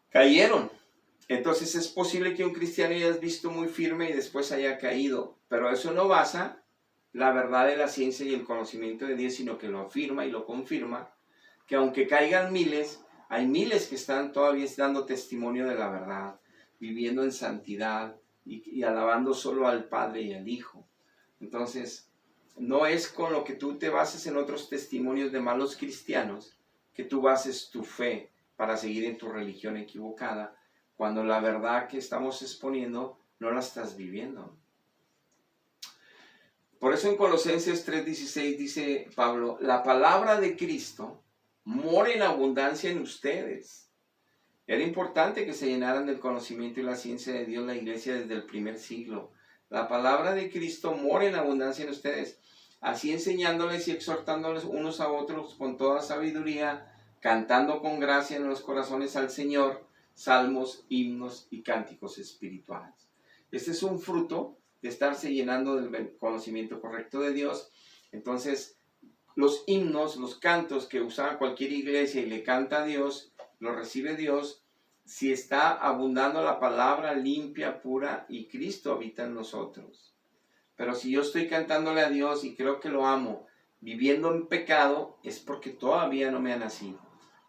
Cayeron. Entonces es posible que un cristiano hayas visto muy firme y después haya caído, pero eso no basa la verdad de la ciencia y el conocimiento de Dios, sino que lo afirma y lo confirma, que aunque caigan miles, hay miles que están todavía dando testimonio de la verdad, viviendo en santidad y alabando solo al Padre y al Hijo. Entonces, no es con lo que tú te bases en otros testimonios de malos cristianos que tú bases tu fe para seguir en tu religión equivocada, cuando la verdad que estamos exponiendo no la estás viviendo. Por eso en Colosenses 3:16 dice Pablo, la palabra de Cristo mora en abundancia en ustedes. Era importante que se llenaran del conocimiento y la ciencia de Dios la iglesia desde el primer siglo. La palabra de Cristo mora en abundancia en ustedes, así enseñándoles y exhortándoles unos a otros con toda sabiduría, cantando con gracia en los corazones al Señor, salmos, himnos y cánticos espirituales. Este es un fruto de estarse llenando del conocimiento correcto de Dios. Entonces, los himnos, los cantos que usa cualquier iglesia y le canta a Dios, lo recibe Dios, si está abundando la palabra limpia, pura, y Cristo habita en nosotros. Pero si yo estoy cantándole a Dios y creo que lo amo, viviendo en pecado, es porque todavía no me ha nacido.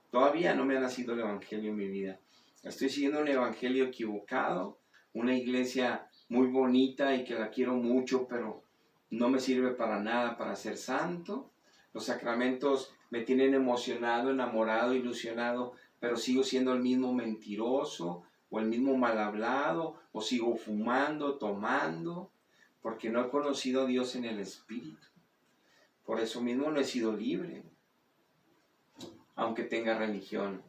Todavía no me ha nacido el Evangelio en mi vida. Estoy siguiendo un evangelio equivocado, una iglesia muy bonita y que la quiero mucho, pero no me sirve para nada para ser santo. Los sacramentos me tienen emocionado, enamorado, ilusionado, pero sigo siendo el mismo mentiroso o el mismo mal hablado, o sigo fumando, tomando, porque no he conocido a Dios en el Espíritu. Por eso mismo no he sido libre, aunque tenga religión.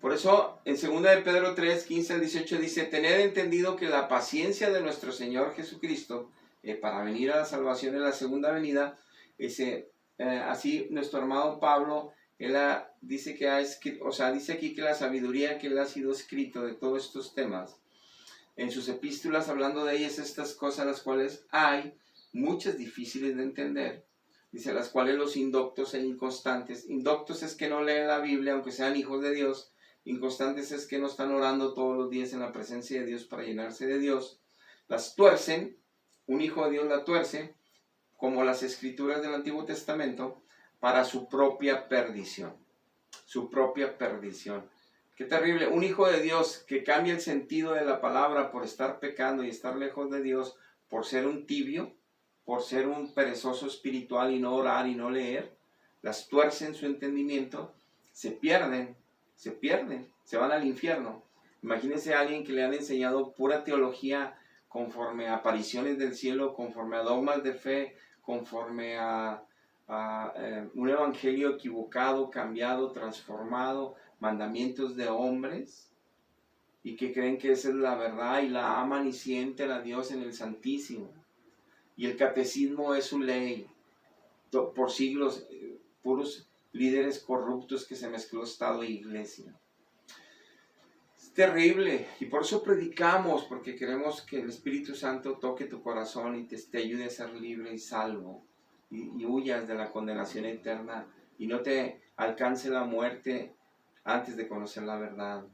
Por eso, en 2 de Pedro 3, 15 al 18 dice, tened entendido que la paciencia de nuestro Señor Jesucristo, para venir a la salvación en la segunda venida, así nuestro hermano Pablo, él dice que dice aquí que la sabiduría que él ha sido escrito de todos estos temas, en sus epístolas hablando de ellas, estas cosas las cuales hay muchas difíciles de entender, Dice, las cuales los indoctos e inconstantes. Indoctos es que no leen la Biblia, aunque sean hijos de Dios. Inconstantes es que no están orando todos los días en la presencia de Dios para llenarse de Dios. Las tuercen, un hijo de Dios la tuerce, como las escrituras del Antiguo Testamento, para su propia perdición. Su propia perdición. Qué terrible. Un hijo de Dios que cambia el sentido de la palabra por estar pecando y estar lejos de Dios, por ser un tibio, por ser un perezoso espiritual y no orar y no leer, las tuercen su entendimiento, se pierden, se van al infierno. Imagínense a alguien que le han enseñado pura teología conforme a apariciones del cielo, conforme a dogmas de fe, conforme a un evangelio equivocado, cambiado, transformado, mandamientos de hombres, y que creen que esa es la verdad y la aman y sienten a Dios en el Santísimo. Y el catecismo es su ley. Por siglos, puros líderes corruptos que se mezcló Estado e Iglesia. Es terrible. Y por eso predicamos, porque queremos que el Espíritu Santo toque tu corazón y te ayude a ser libre y salvo. Y huyas de la condenación eterna y no te alcance la muerte antes de conocer la verdad.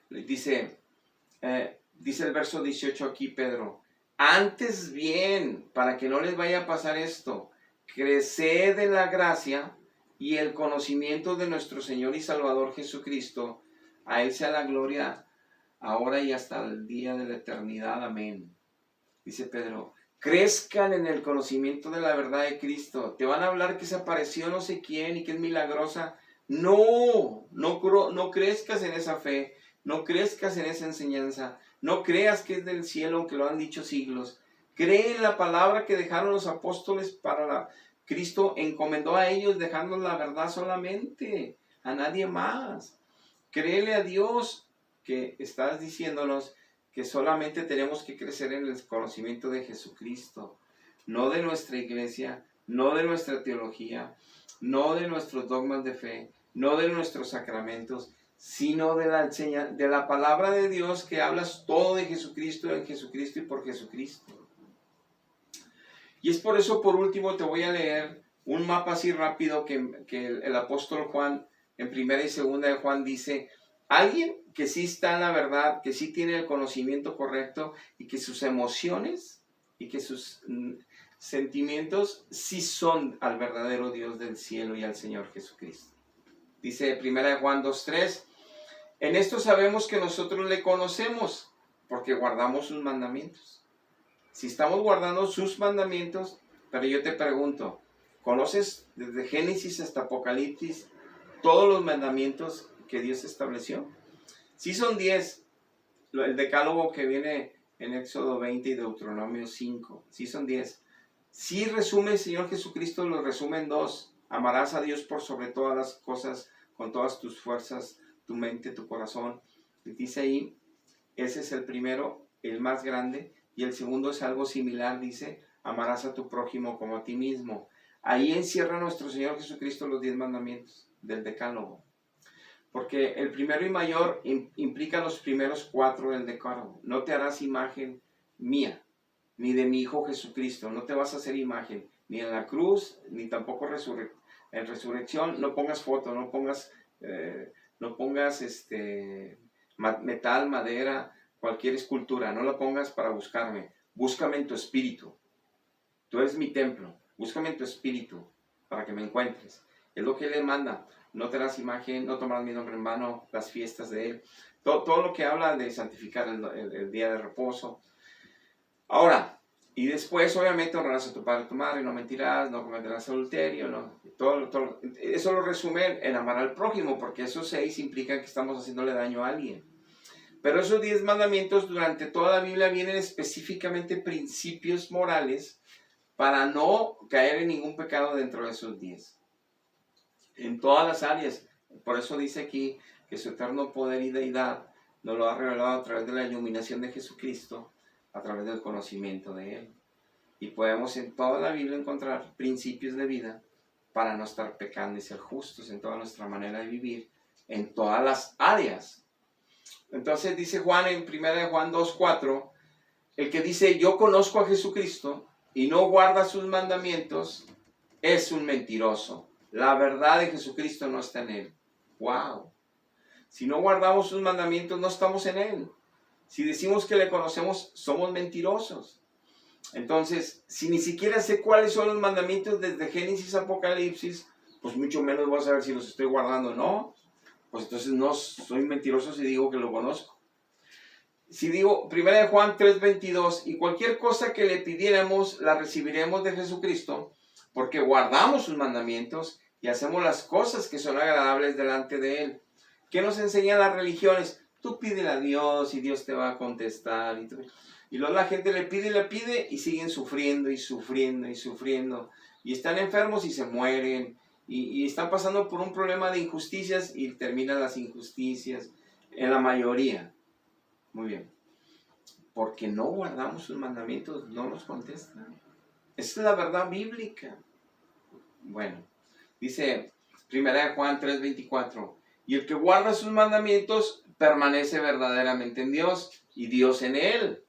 Dice el verso 18 aquí, Pedro. Antes bien, para que no les vaya a pasar esto, creced en la gracia y el conocimiento de nuestro Señor y Salvador Jesucristo. A Él sea la gloria ahora y hasta el día de la eternidad. Amén. Dice Pedro, crezcan en el conocimiento de la verdad de Cristo. Te van a hablar que se apareció no sé quién y que es milagrosa. No crezcas en esa fe. No crezcas en esa enseñanza. No creas que es del cielo, aunque lo han dicho siglos. Cree en la palabra que dejaron los apóstoles para Cristo encomendó a ellos, dejando la verdad solamente, a nadie más. Créele a Dios que estás diciéndonos que solamente tenemos que crecer en el conocimiento de Jesucristo, no de nuestra iglesia, no de nuestra teología, no de nuestros dogmas de fe, no de nuestros sacramentos, sino de la palabra de Dios que hablas todo de Jesucristo, en Jesucristo y por Jesucristo. Y es por eso, por último, te voy a leer un mapa así rápido que el apóstol Juan, en 1 y 2 de Juan, dice, alguien que sí está en la verdad, que sí tiene el conocimiento correcto y que sus emociones y que sus sentimientos sí son al verdadero Dios del cielo y al Señor Jesucristo. Dice 1 Juan 2:3, en esto sabemos que nosotros le conocemos porque guardamos sus mandamientos. Si estamos guardando sus mandamientos, pero yo te pregunto, ¿conoces desde Génesis hasta Apocalipsis todos los mandamientos que Dios estableció? Sí son 10, el decálogo que viene en Éxodo 20 y Deuteronomio 5, sí son 10. Sí resume el Señor Jesucristo, lo resume en 2. Amarás a Dios por sobre todas las cosas, con todas tus fuerzas, tu mente, tu corazón. Y dice ahí, ese es el primero, el más grande, y el segundo es algo similar, dice, amarás a tu prójimo como a ti mismo. Ahí encierra nuestro Señor Jesucristo los 10 mandamientos del decálogo. Porque el primero y mayor implica los primeros 4 del decálogo. No te harás imagen mía, ni de mi Hijo Jesucristo. No te vas a hacer imagen, ni en la cruz, ni tampoco en resurrección. No pongas foto, no pongas metal, madera, cualquier escultura. No la pongas para buscarme. Búscame en tu espíritu. Tú eres mi templo. Búscame en tu espíritu para que me encuentres. Es lo que Él le manda. No te harás imagen, no tomarás mi nombre en vano, las fiestas de Él. Todo lo que habla de santificar el día de reposo. Ahora, y después obviamente honrarás a tu padre y a tu madre, no mentirás, no cometerás adulterio, no, todo. Eso lo resume en amar al prójimo, porque esos 6 implican que estamos haciéndole daño a alguien. Pero esos 10 mandamientos durante toda la Biblia vienen específicamente principios morales para no caer en ningún pecado dentro de esos 10. En todas las áreas. Por eso dice aquí que su eterno poder y deidad nos lo ha revelado a través de la iluminación de Jesucristo, a través del conocimiento de Él. Y podemos en toda la Biblia encontrar principios de vida para no estar pecando y ser justos en toda nuestra manera de vivir, en todas las áreas. Entonces dice Juan en 1 Juan 2:4, el que dice yo conozco a Jesucristo y no guarda sus mandamientos, es un mentiroso. La verdad de Jesucristo no está en él. ¡Wow! Si no guardamos sus mandamientos, no estamos en él. Si decimos que le conocemos, somos mentirosos. Entonces, si ni siquiera sé cuáles son los mandamientos desde Génesis a Apocalipsis, pues mucho menos voy a saber si los estoy guardando o no. Pues entonces no soy mentiroso si digo que lo conozco. Si digo 1 Juan 3:22, y cualquier cosa que le pidiéramos la recibiremos de Jesucristo, porque guardamos sus mandamientos y hacemos las cosas que son agradables delante de Él. ¿Qué nos enseñan las religiones? Tú pídele a Dios y Dios te va a contestar. Y luego la gente le pide y siguen sufriendo y sufriendo y sufriendo. Y están enfermos y se mueren. Y están pasando por un problema de injusticias y terminan las injusticias en la mayoría. Muy bien. Porque no guardamos sus mandamientos, no nos contestan. Esa es la verdad bíblica. Bueno, dice 1 Juan 3:24. Y el que guarda sus mandamientos permanece verdaderamente en Dios y Dios en él.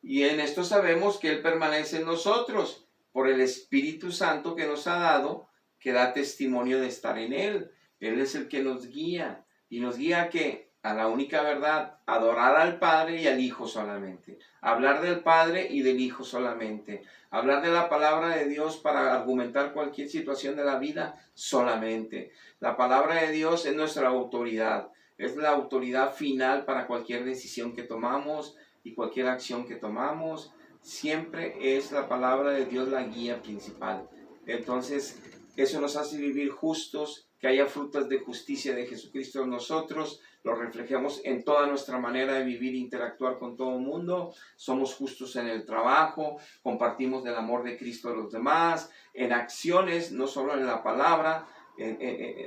Y en esto sabemos que Él permanece en nosotros por el Espíritu Santo que nos ha dado, que da testimonio de estar en Él. Él es el que nos guía. ¿Y nos guía a qué? A la única verdad, adorar al Padre y al Hijo solamente. Hablar del Padre y del Hijo solamente. Hablar de la palabra de Dios para argumentar cualquier situación de la vida solamente. La palabra de Dios es nuestra autoridad. Es la autoridad final para cualquier decisión que tomamos y cualquier acción que tomamos. Siempre es la palabra de Dios la guía principal. Entonces, eso nos hace vivir justos, que haya frutas de justicia de Jesucristo en nosotros, lo reflejamos en toda nuestra manera de vivir e interactuar con todo el mundo. Somos justos en el trabajo, compartimos del amor de Cristo a los demás, en acciones, no solo en la palabra,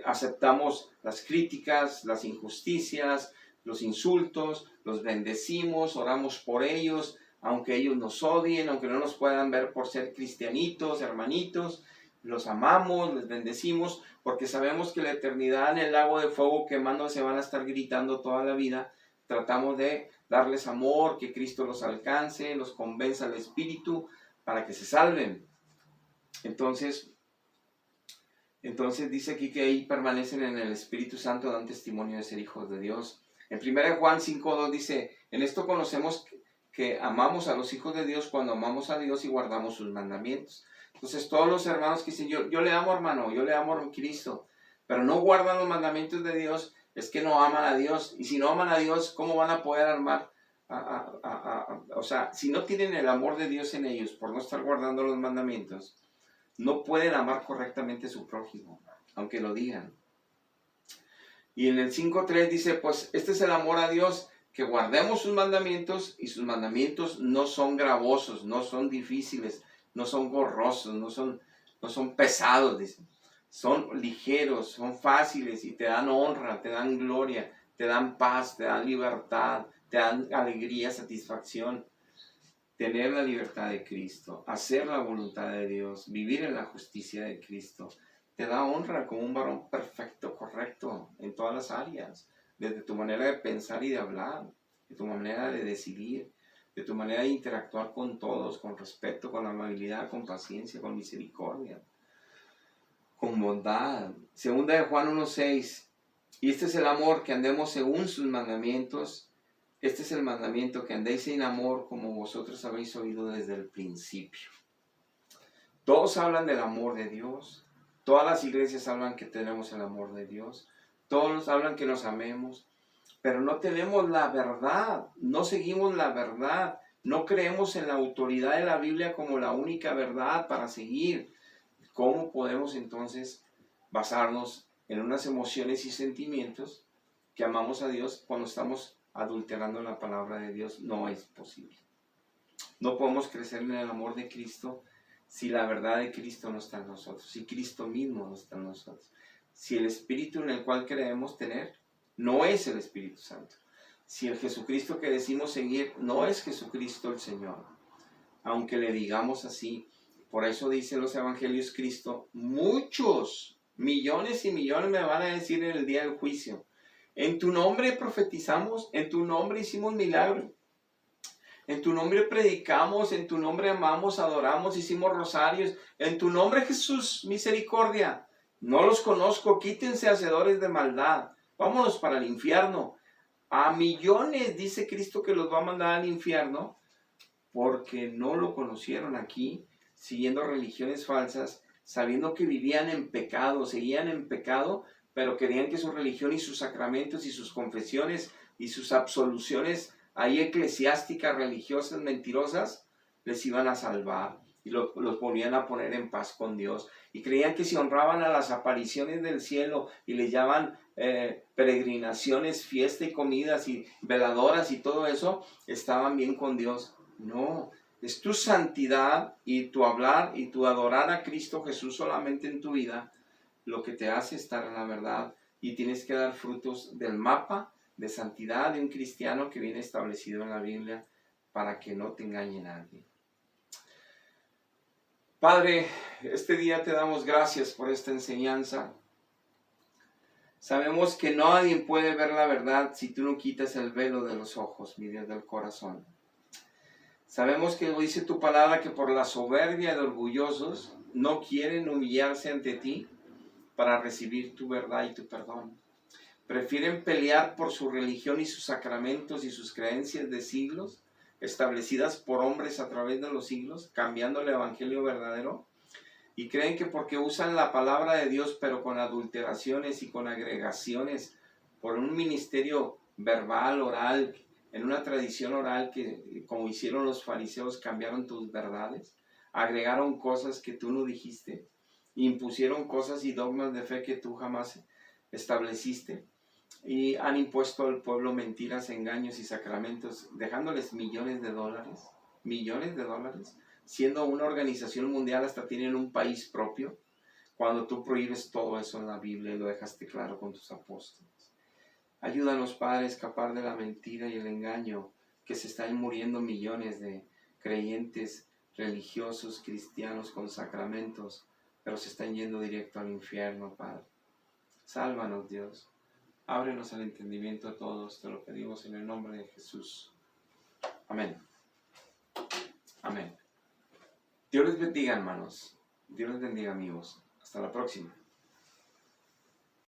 aceptamos las críticas, las injusticias, los insultos, los bendecimos, oramos por ellos, aunque ellos nos odien, aunque no nos puedan ver por ser cristianitos, hermanitos, los amamos, les bendecimos, porque sabemos que la eternidad en el lago de fuego quemando se van a estar gritando toda la vida. Tratamos de darles amor, que Cristo los alcance, los convenza al Espíritu para que se salven. Entonces dice aquí que ahí permanecen en el Espíritu Santo, dan testimonio de ser hijos de Dios. En 1 Juan 5:2 dice, en esto conocemos que amamos a los hijos de Dios cuando amamos a Dios y guardamos sus mandamientos. Entonces todos los hermanos que dicen, yo le amo hermano, yo le amo a Cristo, pero no guardan los mandamientos de Dios, es que no aman a Dios. Y si no aman a Dios, ¿cómo van a poder amar? O sea, si no tienen el amor de Dios en ellos por no estar guardando los mandamientos, no pueden amar correctamente a su prójimo, aunque lo digan. Y en el 5:3 dice, pues este es el amor a Dios, que guardemos sus mandamientos, y sus mandamientos no son gravosos, no son difíciles, no son gorrosos, no son pesados, dice. Son ligeros, son fáciles y te dan honra, te dan gloria, te dan paz, te dan libertad, te dan alegría, satisfacción. Tener la libertad de Cristo, hacer la voluntad de Dios, vivir en la justicia de Cristo, te da honra como un varón perfecto, correcto en todas las áreas, desde tu manera de pensar y de hablar, de tu manera de decidir, de tu manera de interactuar con todos, con respeto, con amabilidad, con paciencia, con misericordia, con bondad. Segunda de Juan 1:6, y este es el amor, que andemos según sus mandamientos. Este es el mandamiento, que andéis en amor como vosotros habéis oído desde el principio. Todos hablan del amor de Dios. Todas las iglesias hablan que tenemos el amor de Dios. Todos hablan que nos amemos. Pero no tenemos la verdad. No seguimos la verdad. No creemos en la autoridad de la Biblia como la única verdad para seguir. ¿Cómo podemos entonces basarnos en unas emociones y sentimientos que amamos a Dios cuando estamos adulterando la palabra de Dios? No es posible. No podemos crecer en el amor de Cristo si la verdad de Cristo no está en nosotros, si Cristo mismo no está en nosotros, si el Espíritu en el cual creemos tener no es el Espíritu Santo, si el Jesucristo que decimos seguir no es Jesucristo el Señor, aunque le digamos así. Por eso dicen los evangelios Cristo, muchos, millones y millones me van a decir en el día del juicio, en tu nombre profetizamos, en tu nombre hicimos milagros, En tu nombre predicamos, en tu nombre amamos, adoramos, hicimos rosarios. En tu nombre, Jesús, misericordia. No los conozco, quítense hacedores de maldad. Vámonos para el infierno. A millones dice Cristo que los va a mandar al infierno porque no lo conocieron aquí, siguiendo religiones falsas, sabiendo que vivían en pecado, seguían en pecado, pero querían que su religión y sus sacramentos y sus confesiones y sus absoluciones ahí eclesiásticas, religiosas, mentirosas, les iban a salvar y los volvían a poner en paz con Dios. Y creían que si honraban a las apariciones del cielo y les llamaban peregrinaciones, fiesta y comidas y veladoras y todo eso, estaban bien con Dios. No, es tu santidad y tu hablar y tu adorar a Cristo Jesús solamente en tu vida lo que te hace estar en la verdad, y tienes que dar frutos del mapa de santidad de un cristiano que viene establecido en la Biblia para que no te engañe nadie. Padre, este día te damos gracias por esta enseñanza. Sabemos que nadie puede ver la verdad si tú no quitas el velo de los ojos, mi Dios del corazón. Sabemos que dice tu palabra que por la soberbia de orgullosos no quieren humillarse ante ti para recibir tu verdad y tu perdón. Prefieren pelear por su religión y sus sacramentos y sus creencias de siglos, establecidas por hombres a través de los siglos, cambiando el evangelio verdadero, y creen que porque usan la palabra de Dios pero con adulteraciones y con agregaciones por un ministerio verbal, oral, en una tradición oral que como hicieron los fariseos, cambiaron tus verdades, agregaron cosas que tú no dijiste, impusieron cosas y dogmas de fe que tú jamás estableciste, y han impuesto al pueblo mentiras, engaños y sacramentos, dejándoles millones de dólares, siendo una organización mundial, hasta tienen un país propio, cuando tú prohíbes todo eso en la Biblia y lo dejaste claro con tus apóstoles. Ayúdanos, Padre, a escapar de la mentira y el engaño, que se están muriendo millones de creyentes religiosos, cristianos con sacramentos, pero se están yendo directo al infierno, Padre. Sálvanos, Dios. Ábrenos al entendimiento a todos, te lo pedimos en el nombre de Jesús. Amén. Amén. Dios les bendiga, hermanos. Dios les bendiga, amigos. Hasta la próxima.